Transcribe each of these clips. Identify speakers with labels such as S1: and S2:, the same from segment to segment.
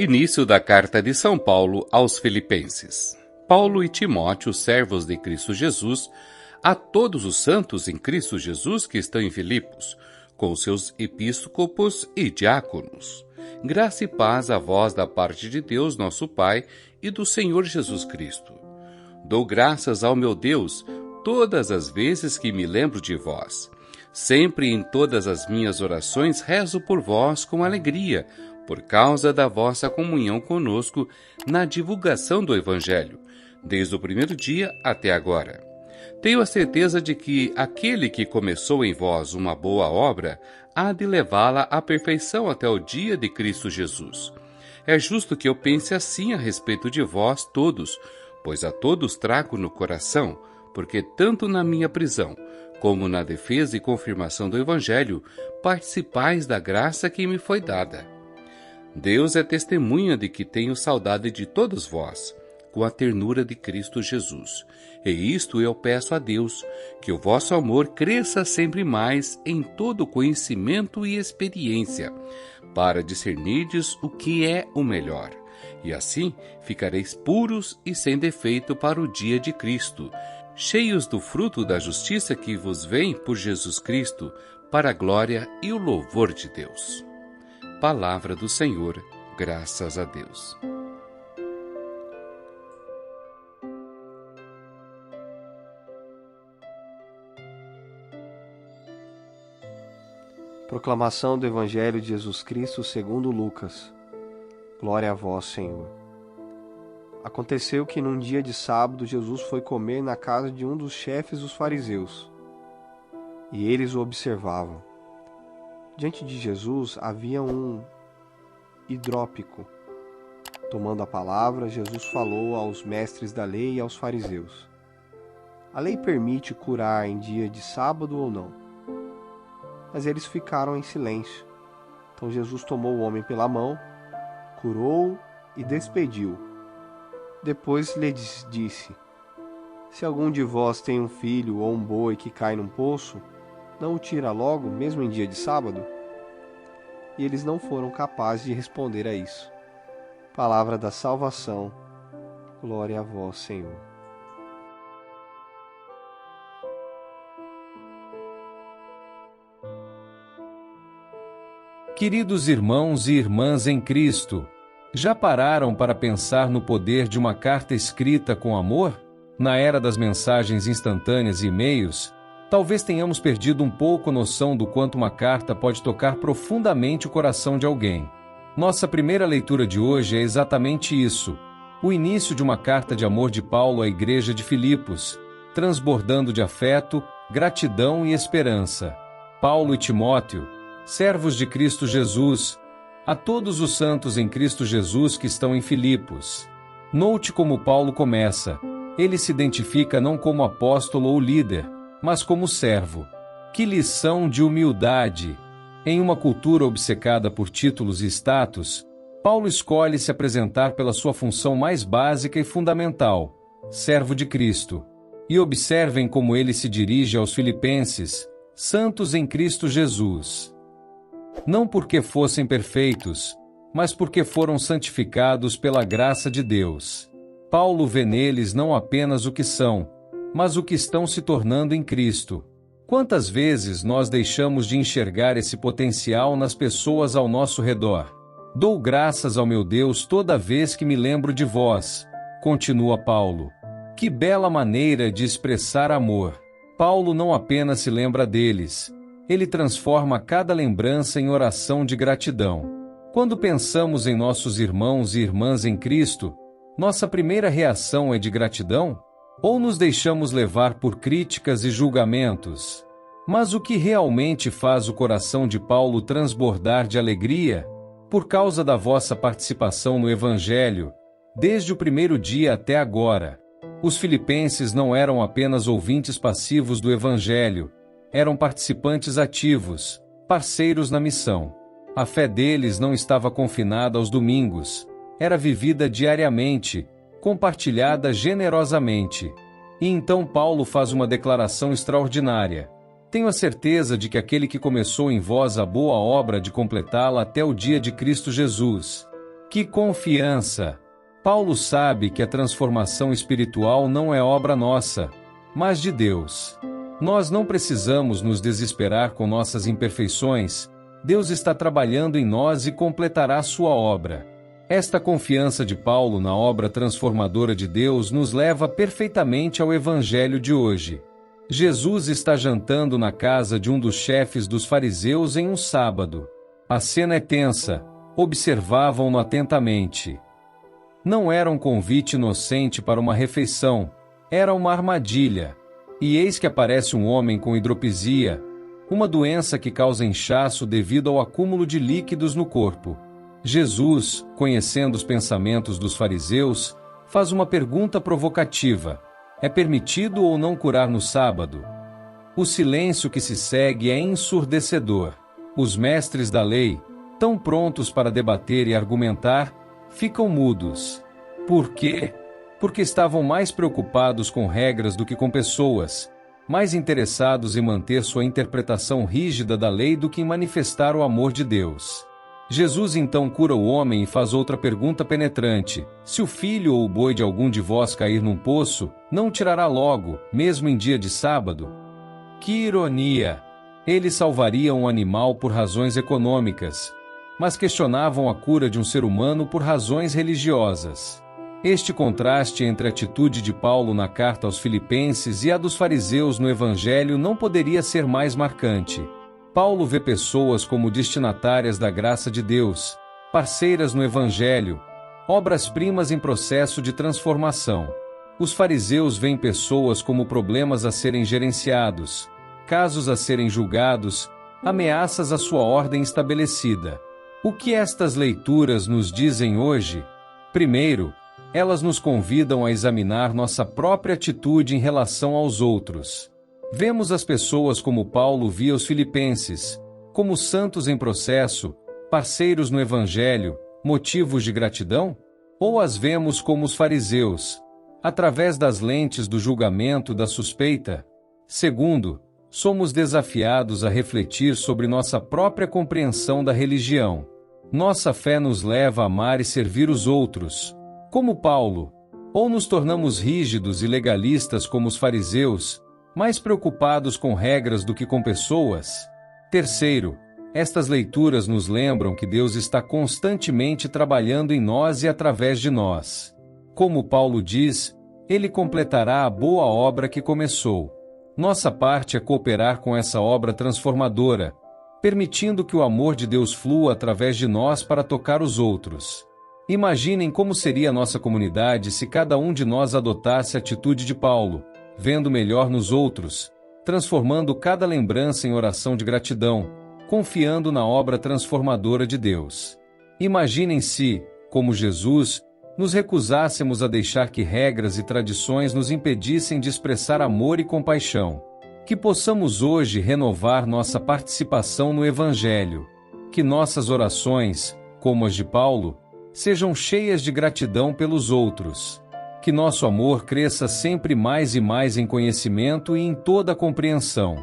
S1: Início da Carta de São Paulo aos Filipenses. Paulo e Timóteo, servos de Cristo Jesus, a todos os santos em Cristo Jesus que estão em Filipos, com seus episcopos e diáconos. Graça e paz a vós da parte de Deus, nosso Pai, e do Senhor Jesus Cristo. Dou graças ao meu Deus todas as vezes que me lembro de vós. Sempre em todas as minhas orações rezo por vós com alegria, por causa da vossa comunhão conosco na divulgação do Evangelho, desde o primeiro dia até agora. Tenho a certeza de que aquele que começou em vós uma boa obra há de levá-la à perfeição até o dia de Cristo Jesus. É justo que eu pense assim a respeito de vós todos, pois a todos trago no coração, porque tanto na minha prisão, como na defesa e confirmação do Evangelho, participais da graça que me foi dada. Deus é testemunha de que tenho saudade de todos vós, com a ternura de Cristo Jesus. E isto eu peço a Deus, que o vosso amor cresça sempre mais em todo conhecimento e experiência, para discernirdes o que é o melhor. E assim ficareis puros e sem defeito para o dia de Cristo, cheios do fruto da justiça que vos vem por Jesus Cristo, para a glória e o louvor de Deus. Palavra do Senhor, graças a Deus.
S2: Proclamação do Evangelho de Jesus Cristo segundo Lucas. Glória a vós, Senhor. Aconteceu que num dia de sábado Jesus foi comer na casa de um dos chefes dos fariseus, e eles o observavam. Diante de Jesus havia um hidrópico. Tomando a palavra, Jesus falou aos mestres da lei e aos fariseus. A lei permite curar em dia de sábado ou não? Mas eles ficaram em silêncio. Então Jesus tomou o homem pela mão, curou-o e despediu. Depois lhes disse: Se algum de vós tem um filho ou um boi que cai num poço, não o tira logo, mesmo em dia de sábado? E eles não foram capazes de responder a isso. Palavra da salvação. Glória a vós, Senhor.
S3: Queridos irmãos e irmãs em Cristo, já pararam para pensar no poder de uma carta escrita com amor? Na era das mensagens instantâneas e e-mails, talvez tenhamos perdido um pouco noção do quanto uma carta pode tocar profundamente o coração de alguém. Nossa primeira leitura de hoje é exatamente isso, o início de uma carta de amor de Paulo à igreja de Filipos, transbordando de afeto, gratidão e esperança. Paulo e Timóteo, servos de Cristo Jesus, a todos os santos em Cristo Jesus que estão em Filipos. Note como Paulo começa. Ele se identifica não como apóstolo ou líder, mas como servo. Que lição de humildade! Em uma cultura obcecada por títulos e status, Paulo escolhe se apresentar pela sua função mais básica e fundamental, servo de Cristo. E observem como ele se dirige aos filipenses, santos em Cristo Jesus. Não porque fossem perfeitos, mas porque foram santificados pela graça de Deus. Paulo vê neles não apenas o que são, mas o que estão se tornando em Cristo. Quantas vezes nós deixamos de enxergar esse potencial nas pessoas ao nosso redor? Dou graças ao meu Deus toda vez que me lembro de vós, continua Paulo. Que bela maneira de expressar amor! Paulo não apenas se lembra deles, ele transforma cada lembrança em oração de gratidão. Quando pensamos em nossos irmãos e irmãs em Cristo, nossa primeira reação é de gratidão? Ou nos deixamos levar por críticas e julgamentos? Mas o que realmente faz o coração de Paulo transbordar de alegria? Por causa da vossa participação no Evangelho, desde o primeiro dia até agora. Os filipenses não eram apenas ouvintes passivos do Evangelho, eram participantes ativos, parceiros na missão. A fé deles não estava confinada aos domingos, era vivida diariamente, compartilhada generosamente. E então Paulo faz uma declaração extraordinária. Tenho a certeza de que aquele que começou em vós a boa obra de completá-la até o dia de Cristo Jesus. Que confiança! Paulo sabe que a transformação espiritual não é obra nossa, mas de Deus. Nós não precisamos nos desesperar com nossas imperfeições. Deus está trabalhando em nós e completará sua obra. Esta confiança de Paulo na obra transformadora de Deus nos leva perfeitamente ao Evangelho de hoje. Jesus está jantando na casa de um dos chefes dos fariseus em um sábado. A cena é tensa. Observavam-no atentamente. Não era um convite inocente para uma refeição, era uma armadilha. E eis que aparece um homem com hidropisia, uma doença que causa inchaço devido ao acúmulo de líquidos no corpo. Jesus, conhecendo os pensamentos dos fariseus, faz uma pergunta provocativa: é permitido ou não curar no sábado? O silêncio que se segue é ensurdecedor. Os mestres da lei, tão prontos para debater e argumentar, ficam mudos. Por quê? Porque estavam mais preocupados com regras do que com pessoas, mais interessados em manter sua interpretação rígida da lei do que em manifestar o amor de Deus. Jesus então cura o homem e faz outra pergunta penetrante: se o filho ou o boi de algum de vós cair num poço, não o tirará logo, mesmo em dia de sábado? Que ironia! Eles salvariam um animal por razões econômicas, mas questionavam a cura de um ser humano por razões religiosas. Este contraste entre a atitude de Paulo na carta aos Filipenses e a dos fariseus no Evangelho não poderia ser mais marcante. Paulo vê pessoas como destinatárias da graça de Deus, parceiras no Evangelho, obras-primas em processo de transformação. Os fariseus veem pessoas como problemas a serem gerenciados, casos a serem julgados, ameaças à sua ordem estabelecida. O que estas leituras nos dizem hoje? Primeiro, elas nos convidam a examinar nossa própria atitude em relação aos outros. Vemos as pessoas como Paulo via os filipenses, como santos em processo, parceiros no Evangelho, motivos de gratidão? Ou as vemos como os fariseus, através das lentes do julgamento, da suspeita? Segundo, somos desafiados a refletir sobre nossa própria compreensão da religião. Nossa fé nos leva a amar e servir os outros, como Paulo, ou nos tornamos rígidos e legalistas como os fariseus, mais preocupados com regras do que com pessoas? Terceiro, estas leituras nos lembram que Deus está constantemente trabalhando em nós e através de nós. Como Paulo diz, Ele completará a boa obra que começou. Nossa parte é cooperar com essa obra transformadora, permitindo que o amor de Deus flua através de nós para tocar os outros. Imaginem como seria a nossa comunidade se cada um de nós adotasse a atitude de Paulo, vendo melhor nos outros, transformando cada lembrança em oração de gratidão, confiando na obra transformadora de Deus. Imaginem se, como Jesus, nos recusássemos a deixar que regras e tradições nos impedissem de expressar amor e compaixão. Que possamos hoje renovar nossa participação no Evangelho. Que nossas orações, como as de Paulo, sejam cheias de gratidão pelos outros. Que nosso amor cresça sempre mais e mais em conhecimento e em toda a compreensão.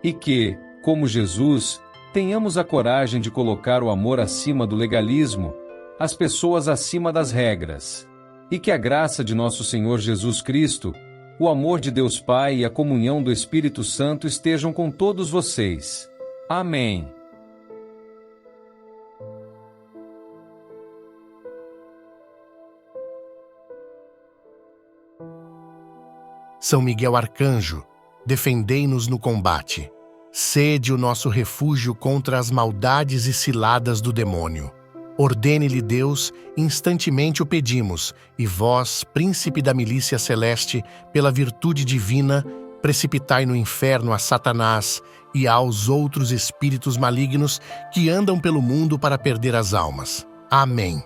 S3: E que, como Jesus, tenhamos a coragem de colocar o amor acima do legalismo, as pessoas acima das regras. E que a graça de nosso Senhor Jesus Cristo, o amor de Deus Pai e a comunhão do Espírito Santo estejam com todos vocês. Amém.
S4: São Miguel Arcanjo, defendei-nos no combate. Sede o nosso refúgio contra as maldades e ciladas do demônio. Ordene-lhe Deus, instantemente o pedimos, e vós, príncipe da milícia celeste, pela virtude divina, precipitai no inferno a Satanás e aos outros espíritos malignos que andam pelo mundo para perder as almas. Amém.